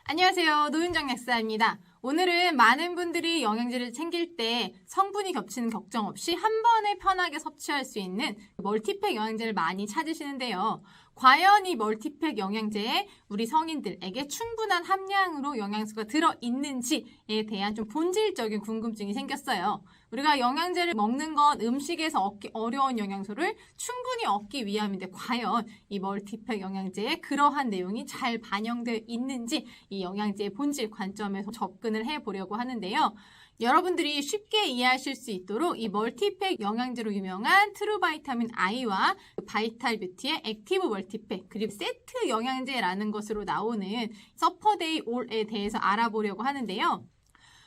안녕하세요. 노윤정 약사입니다. 오늘은 많은 분들이 영양제를 챙길 때 성분이 겹치는 걱정 없이 한 번에 편하게 섭취할 수 있는 멀티팩 영양제를 많이 찾으시는데요. 과연 이 멀티팩 영양제에 우리 성인들에게 충분한 함량으로 영양소가 들어있는지에 대한 좀 본질적인 궁금증이 생겼어요. 우리가 영양제를 먹는 건 음식에서 얻기 어려운 영양소를 충분히 얻기 위함인데 과연 이 멀티팩 영양제에 그러한 내용이 잘 반영되어 있는지 이 영양제의 본질 관점에서 접근을 해보려고 하는데요. 여러분들이 쉽게 이해하실 수 있도록 이 멀티팩 영양제로 유명한 트루바이타민 I와 바이탈뷰티의 액티브 멀티팩 그리고 세트 영양제라는 것으로 나오는 서퍼데이 올에 대해서 알아보려고 하는데요.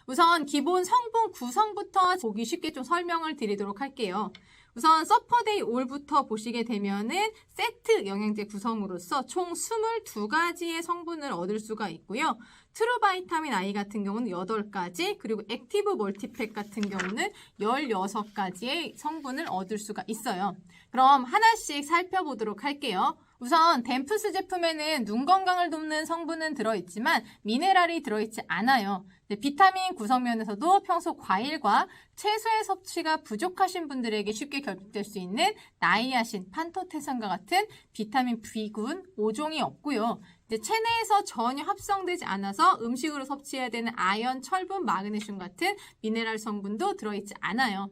우선 기본 성분 구성부터 보기 쉽게 좀 설명을 드리도록 할게요. 우선 서퍼데이 올부터 보시게 되면은 세트 영양제 구성으로서 총 22가지의 성분을 얻을 수가 있고요. 트루바이타민 I 같은 경우는 8가지, 그리고 액티브 멀티팩 같은 경우는 16가지의 성분을 얻을 수가 있어요. 그럼 하나씩 살펴보도록 할게요. 우선 덴프스 제품에는 눈 건강을 돕는 성분은 들어있지만 미네랄이 들어있지 않아요. 비타민 구성 면에서도 평소 과일과 채소의 섭취가 부족하신 분들에게 쉽게 결핍될 수 있는 나이아신, 판토테산과 같은 비타민 B군 5종이 없고요. 체내에서 전혀 합성되지 않아서 음식으로 섭취해야 되는 아연, 철분, 마그네슘 같은 미네랄 성분도 들어있지 않아요.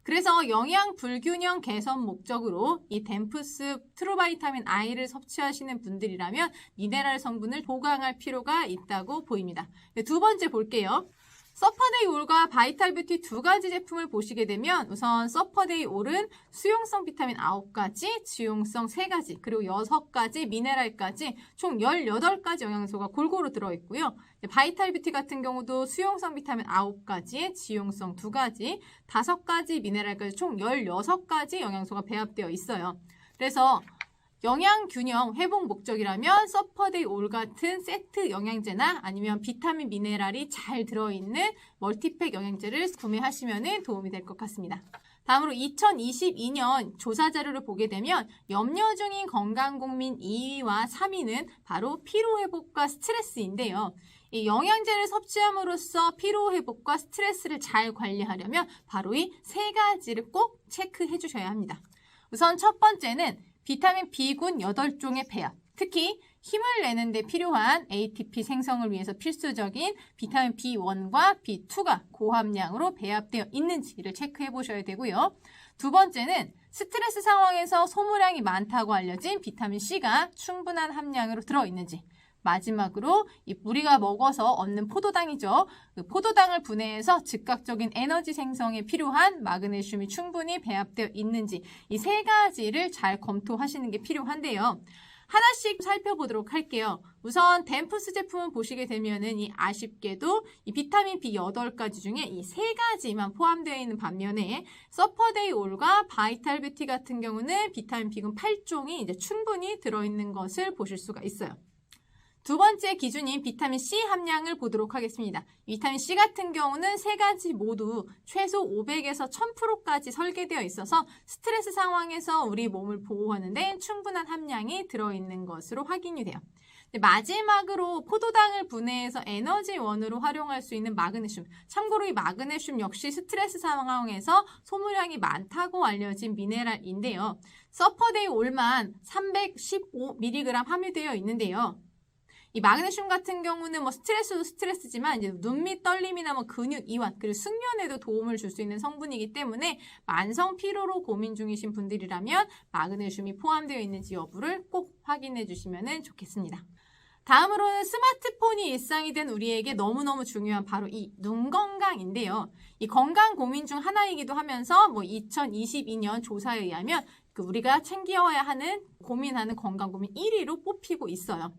그래서 영양 불균형 개선 목적으로 이 덴프스 트루바이타민 I를 섭취하시는 분들이라면 미네랄 성분을 보강할 필요가 있다고 보입니다. 두 번째 볼게요. 서퍼데이 올과 바이탈뷰티 2가지 제품을 보시게 되면 우선 서퍼데이 올은 수용성 비타민 9가지, 지용성 3가지, 그리고 6가지 미네랄까지 총 18가지 영양소가 골고루 들어있고요. 바이탈뷰티 같은 경우도 수용성 비타민 9가지에 지용성 2가지, 5가지 미네랄까지 총 16가지 영양소가 배합되어 있어요. 그래서 영양 균형 회복 목적이라면 서퍼데이 올 같은 세트 영양제나 아니면 비타민 미네랄이 잘 들어있는 멀티팩 영양제를 구매하시면 도움이 될 것 같습니다. 다음으로 2022년 조사 자료를 보게 되면 염려 중인 건강국민 2위와 3위는 바로 피로회복과 스트레스인데요. 이 영양제를 섭취함으로써 피로회복과 스트레스를 잘 관리하려면 바로 이 3가지를 꼭 체크해 주셔야 합니다. 우선 첫 번째는 비타민 B군 8종의 배합, 특히 힘을 내는 데 필요한 ATP 생성을 위해서 필수적인 비타민 B1과 B2가 고함량으로 배합되어 있는지를 체크해 보셔야 되고요. 두 번째는 스트레스 상황에서 소모량이 많다고 알려진 비타민 C가 충분한 함량으로 들어있는지, 마지막으로 우리가 먹어서 얻는 포도당이죠. 그 포도당을 분해해서 즉각적인 에너지 생성에 필요한 마그네슘이 충분히 배합되어 있는지 이 3가지를 잘 검토하시는 게 필요한데요. 하나씩 살펴보도록 할게요. 우선 덴프스 제품을 보시게 되면은 아쉽게도 이 비타민 B 8가지 중에 이 3가지만 포함되어 있는 반면에 서퍼데이 올과 바이탈뷰티 같은 경우는 비타민 B군 8종이 이제 충분히 들어있는 것을 보실 수가 있어요. 두 번째 기준인 비타민 C 함량을 보도록 하겠습니다. 비타민 C 같은 경우는 3가지 모두 최소 500에서 1000%까지 설계되어 있어서 스트레스 상황에서 우리 몸을 보호하는 데 충분한 함량이 들어있는 것으로 확인이 돼요. 마지막으로 포도당을 분해해서 에너지원으로 활용할 수 있는 마그네슘. 참고로 이 마그네슘 역시 스트레스 상황에서 소모량이 많다고 알려진 미네랄인데요. 서퍼데이 올만 315mg 함유되어 있는데요. 이 마그네슘 같은 경우는 스트레스도 스트레스지만 이제 눈 밑 떨림이나 근육 이완 그리고 숙면에도 도움을 줄 수 있는 성분이기 때문에 만성 피로로 고민 중이신 분들이라면 마그네슘이 포함되어 있는지 여부를 꼭 확인해 주시면 좋겠습니다. 다음으로는 스마트폰이 일상이 된 우리에게 너무너무 중요한 바로 이 눈 건강인데요. 이 건강 고민 중 하나이기도 하면서 2022년 조사에 의하면 우리가 챙겨야 하는 고민하는 건강 고민 1위로 뽑히고 있어요.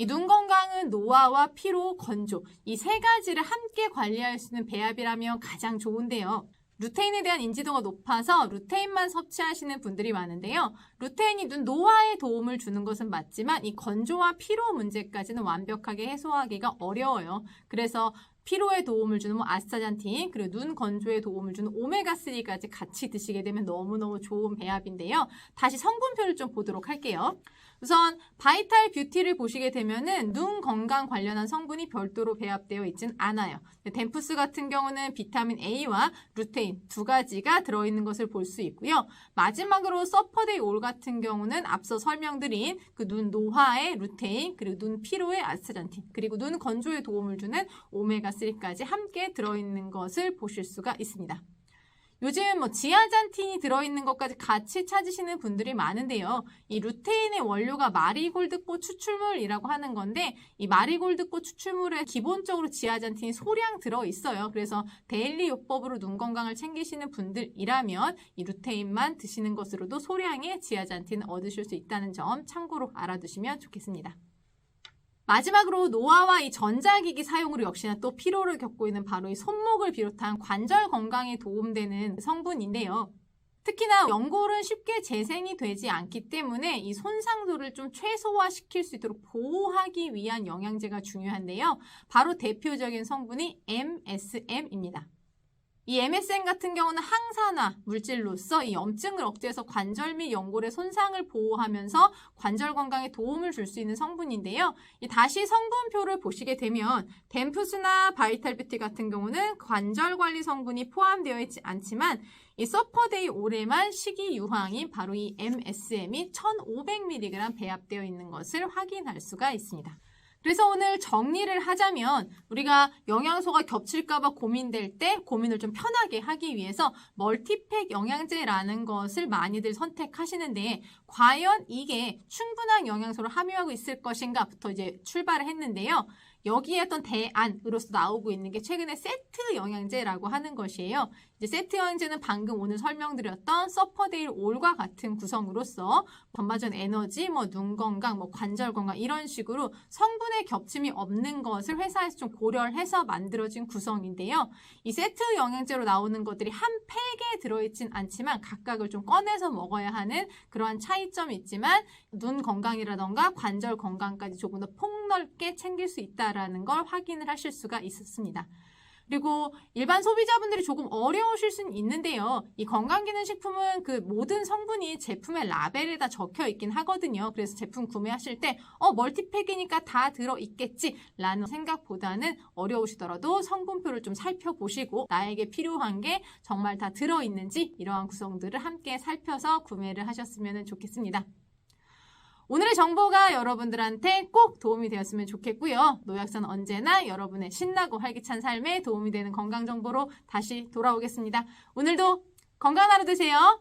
이 눈 건강은 노화와 피로, 건조 이 3가지를 함께 관리할 수 있는 배합이라면 가장 좋은데요. 루테인에 대한 인지도가 높아서 루테인만 섭취하시는 분들이 많은데요. 루테인이 눈 노화에 도움을 주는 것은 맞지만 이 건조와 피로 문제까지는 완벽하게 해소하기가 어려워요. 그래서 피로에 도움을 주는 아스타잔틴 그리고 눈 건조에 도움을 주는 오메가3까지 같이 드시게 되면 너무너무 좋은 배합인데요. 다시 성분표를 좀 보도록 할게요. 우선 바이탈 뷰티를 보시게 되면은 눈 건강 관련한 성분이 별도로 배합되어 있진 않아요. 덴푸스 같은 경우는 비타민 A와 루테인 두 가지가 들어있는 것을 볼 수 있고요. 마지막으로 서퍼데이 올 같은 경우는 앞서 설명드린 그 눈 노화의 루테인, 그리고 눈 피로의 아스타잔틴, 그리고 눈 건조에 도움을 주는 오메가3까지 함께 들어있는 것을 보실 수가 있습니다. 요즘 지아잔틴이 들어있는 것까지 같이 찾으시는 분들이 많은데요. 이 루테인의 원료가 마리골드꽃 추출물이라고 하는 건데 이 마리골드꽃 추출물에 기본적으로 지아잔틴이 소량 들어있어요. 그래서 데일리 요법으로 눈 건강을 챙기시는 분들이라면 이 루테인만 드시는 것으로도 소량의 지아잔틴을 얻으실 수 있다는 점 참고로 알아두시면 좋겠습니다. 마지막으로 노화와 이 전자기기 사용으로 역시나 또 피로를 겪고 있는 바로 이 손목을 비롯한 관절 건강에 도움되는 성분인데요. 특히나 연골은 쉽게 재생이 되지 않기 때문에 이 손상도를 좀 최소화시킬 수 있도록 보호하기 위한 영양제가 중요한데요. 바로 대표적인 성분이 MSM입니다. 이 MSM 같은 경우는 항산화 물질로서 이 염증을 억제해서 관절 및 연골의 손상을 보호하면서 관절 건강에 도움을 줄 수 있는 성분인데요. 다시 성분표를 보시게 되면 덴푸스나 바이탈뷰티 같은 경우는 관절 관리 성분이 포함되어 있지 않지만 이 서퍼데이 올에만 식이유황인 바로 이 MSM이 1500mg 배합되어 있는 것을 확인할 수가 있습니다. 그래서 오늘 정리를 하자면 우리가 영양소가 겹칠까봐 고민될 때 고민을 좀 편하게 하기 위해서 멀티팩 영양제라는 것을 많이들 선택하시는데 과연 이게 충분한 영양소를 함유하고 있을 것인가부터 이제 출발을 했는데요. 여기에 어떤 대안으로서 나오고 있는 게 최근에 세트 영양제라고 하는 것이에요. 이제 세트 영양제는 방금 오늘 설명드렸던 서퍼데일 올과 같은 구성으로서 전반전 에너지, 눈 건강, 관절 건강 이런 식으로 성분의 겹침이 없는 것을 회사에서 좀 고려를 해서 만들어진 구성인데요. 이 세트 영양제로 나오는 것들이 한 팩에 들어있진 않지만 각각을 좀 꺼내서 먹어야 하는 그러한 차이점이 있지만 눈 건강이라던가 관절 건강까지 조금 더 폭넓게 챙길 수 있다는 걸 확인을 하실 수가 있었습니다. 그리고 일반 소비자분들이 조금 어려우실 수는 있는데요. 이 건강기능식품은 그 모든 성분이 제품의 라벨에다 적혀 있긴 하거든요. 그래서 제품 구매하실 때 멀티팩이니까 다 들어있겠지 라는 생각보다는 어려우시더라도 성분표를 좀 살펴보시고 나에게 필요한 게 정말 다 들어있는지 이러한 구성들을 함께 살펴서 구매를 하셨으면 좋겠습니다. 오늘의 정보가 여러분들한테 꼭 도움이 되었으면 좋겠고요. 노약사는 언제나 여러분의 신나고 활기찬 삶에 도움이 되는 건강정보로 다시 돌아오겠습니다. 오늘도 건강한 하루 되세요.